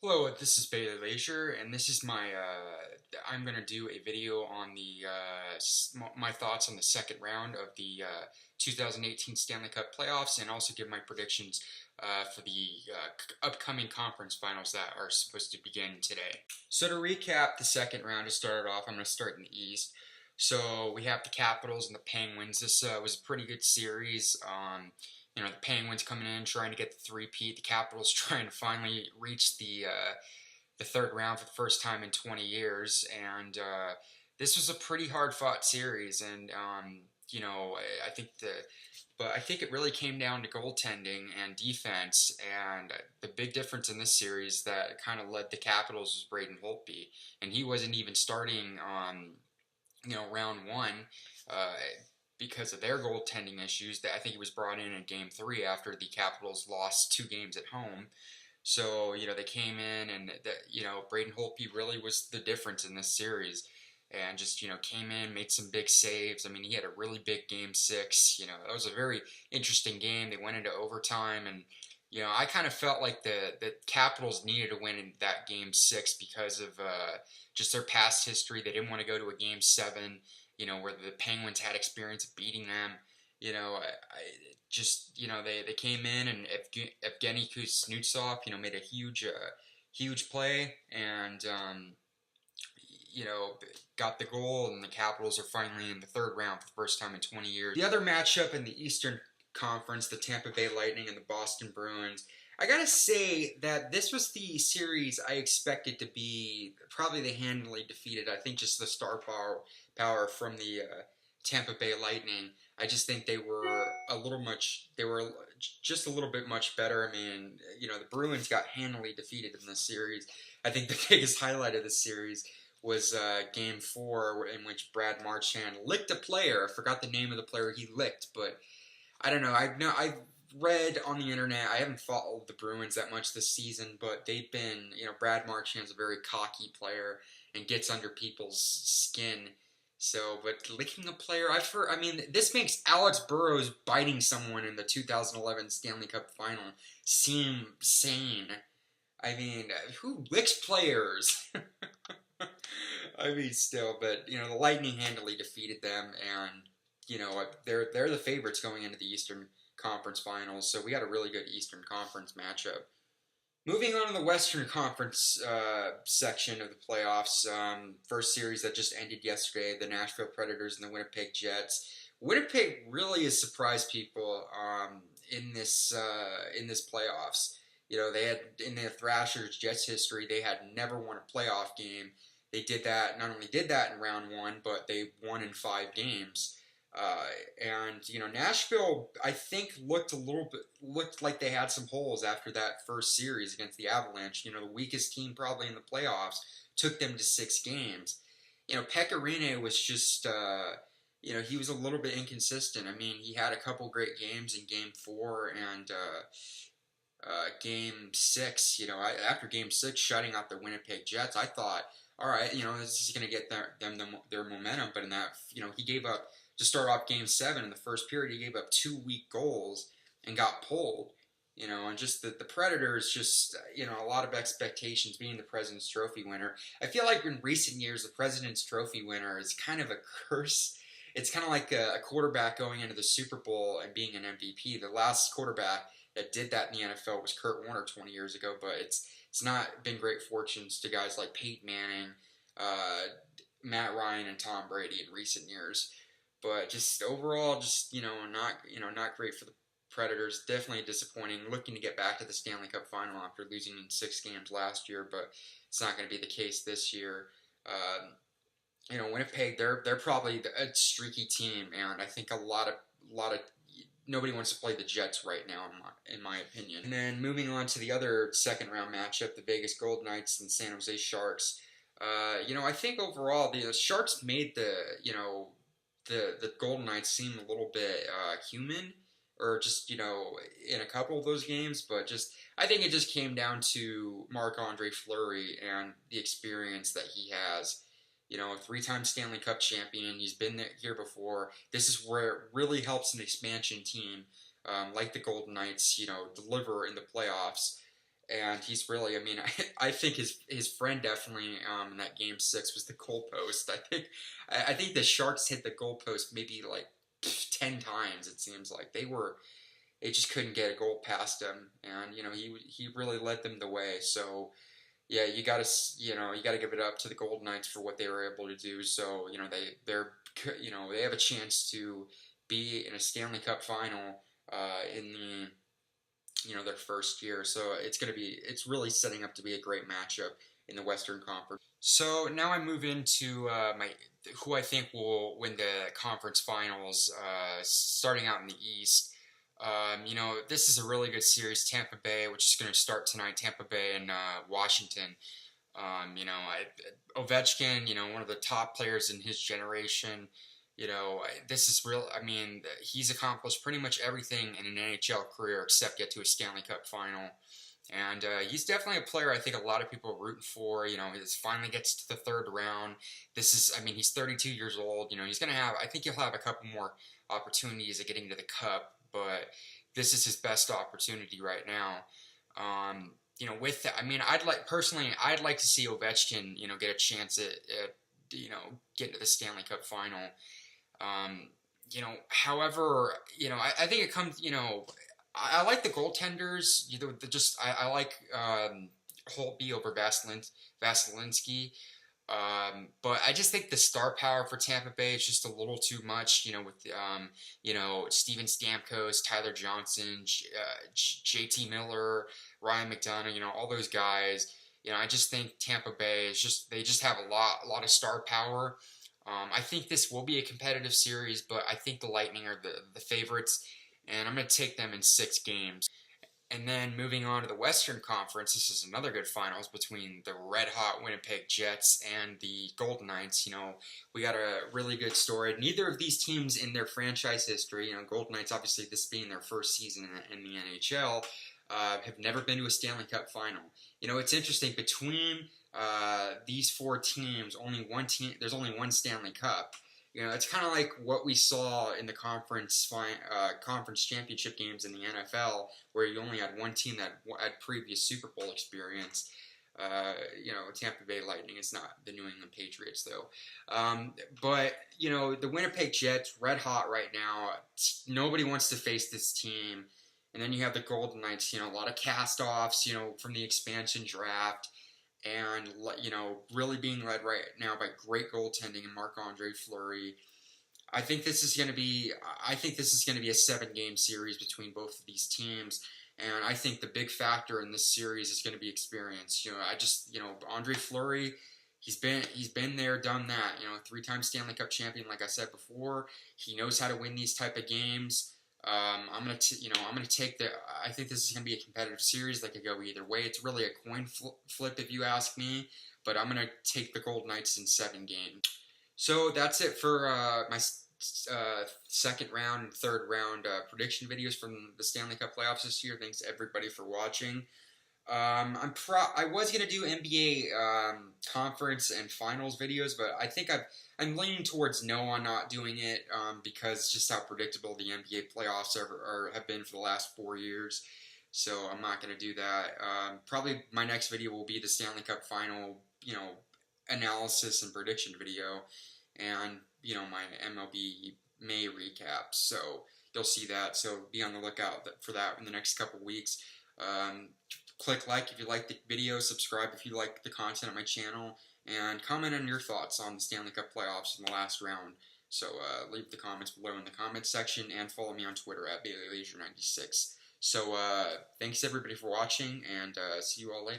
Hello, this is Bailey Leisure, and this is I'm going to do a video on my thoughts on the second round of the 2018 Stanley Cup Playoffs, and also give my predictions for the upcoming conference finals that are supposed to begin today. So to recap the second round, to start it off, I'm going to start in the East. So we have the Capitals and the Penguins. This was a pretty good series. The Penguins coming in trying to get the three-peat. The Capitals trying to finally reach the third round for the first time in 20 years, and this was a pretty hard-fought series. And I think I think it really came down to goaltending and defense. And the big difference in this series that kind of led the Capitals was Braden Holtby, and he wasn't even starting round one. Uh, because of their goaltending issues. That I think he was brought in Game 3 after the Capitals lost 2 games at home. So they came in, and Braden Holtby really was the difference in this series, and just came in, made some big saves. I mean, he had a really big Game 6. That was a very interesting game. They went into overtime, and I kind of felt like the Capitals needed to win in that Game 6 because of just their past history. They didn't want to go to a Game 7, where the Penguins had experience of beating them. They came in, and Evgeny Kuznetsov, made a huge play, and got the goal, and the Capitals are finally in the third round for the first time in 20 years. The other matchup in the Eastern Conference, the Tampa Bay Lightning and the Boston Bruins. I gotta say that this was the series I expected to be probably the handily defeated. I think just the star power from the Tampa Bay Lightning. I just think they were just a little bit much better. I mean, the Bruins got handily defeated in this series. I think the biggest highlight of this series was Game 4, in which Brad Marchand licked a player. I forgot the name of the player he licked, but I don't know. I've read on the internet. I haven't followed the Bruins that much this season, but they've been, Brad Marchand's a very cocky player and gets under people's skin. So, but licking a player, I've heard. I mean, this makes Alex Burrows biting someone in the 2011 Stanley Cup Final seem sane. I mean, who licks players? I mean, still, but the Lightning handily defeated them, and they're the favorites going into the Eastern Conference Finals. So we got a really good Eastern Conference matchup. Moving on to the Western Conference section of the playoffs, first series that just ended yesterday, the Nashville Predators and the Winnipeg Jets. Winnipeg really has surprised people in this playoffs. They had in their Thrashers Jets history, they had never won a playoff game. They did that. Not only did that in round one, but they won in 5 games. And Nashville, I think, looked like they had some holes after that first series against the Avalanche. The weakest team probably in the playoffs, took them to 6 games. Pekka Rinne was just he was a little bit inconsistent. I mean, he had a couple great games in Game 4 and Game 6. After Game 6, shutting out the Winnipeg Jets, I thought, all right, this is going to get their momentum. But in that, he gave up to start off Game 7 in the first period. He gave up 2 weak goals and got pulled. And just the Predators, just a lot of expectations being the President's Trophy winner. I feel like in recent years, the President's Trophy winner is kind of a curse. It's kind of like a quarterback going into the Super Bowl and being an MVP. The last quarterback that did that in the NFL was Kurt Warner 20 years ago, but it's not been great fortunes to guys like Peyton Manning, Matt Ryan, and Tom Brady in recent years. But just overall, not great for the Predators. Definitely disappointing. Looking to get back to the Stanley Cup Final after losing in 6 games last year, but it's not going to be the case this year. Winnipeg, they're probably a streaky team, and I think a lot of nobody wants to play the Jets right now, in my opinion. And then moving on to the other second round matchup, the Vegas Golden Knights and San Jose Sharks. I think overall the Sharks made the Golden Knights seem a little bit human, or just in a couple of those games. But just I think it just came down to Marc-Andre Fleury and the experience that he has. A 3-time Stanley Cup champion. He's been here before. This is where it really helps an expansion team like the Golden Knights, deliver in the playoffs. and he's really, I mean, I think his friend definitely in that game 6 was the goalpost. I think the Sharks hit the goalpost maybe like 10 times. It seems like they just couldn't get a goal past him, and he really led them the way. So yeah, you gotta give it up to the Golden Knights for what they were able to do. So they have a chance to be in a Stanley Cup final in their first year. So it's really setting up to be a great matchup in the Western Conference. So now I move into who I think will win the conference finals, starting out in the East. This is a really good series. Tampa Bay, which is going to start tonight. Tampa Bay and Washington. Ovechkin, one of the top players in his generation. This is real. I mean, he's accomplished pretty much everything in an NHL career except get to a Stanley Cup final. And he's definitely a player I think a lot of people are rooting for. He finally gets to the third round. He's 32 years old. I think he'll have a couple more opportunities at getting to the Cup, but this is his best opportunity right now. I'd like to see Ovechkin, get a chance at getting to the Stanley Cup final. However, I think it comes, I like the goaltenders. I like Holtby over Vasilevsky. But I just think the star power for Tampa Bay is just a little too much, with Steven Stamkos, Tyler Johnson, JT Miller, Ryan McDonough, all those guys. I just think Tampa Bay they just have a lot of star power. I think this will be a competitive series, but I think the Lightning are the favorites, and I'm going to take them in 6 games. And then moving on to the Western Conference, this is another good finals between the red-hot Winnipeg Jets and the Golden Knights. We got a really good story. Neither of these teams in their franchise history, Golden Knights, obviously this being their first season in the NHL, have never been to a Stanley Cup final. It's interesting, between these 4 teams, there's only one Stanley Cup. It's kind of like what we saw in the conference championship games in the NFL, where you only had one team that had previous Super Bowl experience. Tampa Bay Lightning. It's not the New England Patriots, though. But the Winnipeg Jets, red hot right now. Nobody wants to face this team. And then you have the Golden Knights. A lot of cast-offs, from the expansion draft. And, really being led right now by great goaltending and Marc-Andre Fleury. I think this is going to be a 7-game series between both of these teams. And I think the big factor in this series is going to be experience. Andre Fleury, he's been there, done that. 3-time Stanley Cup champion, like I said before. He knows how to win these type of games. I'm gonna take I think this is gonna be a competitive series that could go either way. It's really a coin flip if you ask me, but I'm gonna take the Golden Knights in 7 games. So that's it for my second round and third round prediction videos from the Stanley Cup Playoffs this year. Thanks everybody for watching. I was gonna do NBA conference and finals videos, but I think I'm leaning towards no on not doing it because just how predictable the NBA playoffs have been for the last 4 years. So I'm not gonna do that. Probably my next video will be the Stanley Cup final, analysis and prediction video, and my MLB May recap. So you'll see that. So be on the lookout for that in the next couple weeks. Click like if you like the video, subscribe if you like the content on my channel, and comment on your thoughts on the Stanley Cup Playoffs in the last round. So leave the comments below in the comments section, and follow me on Twitter at BaileyLeisure96. So thanks everybody for watching, and see you all later.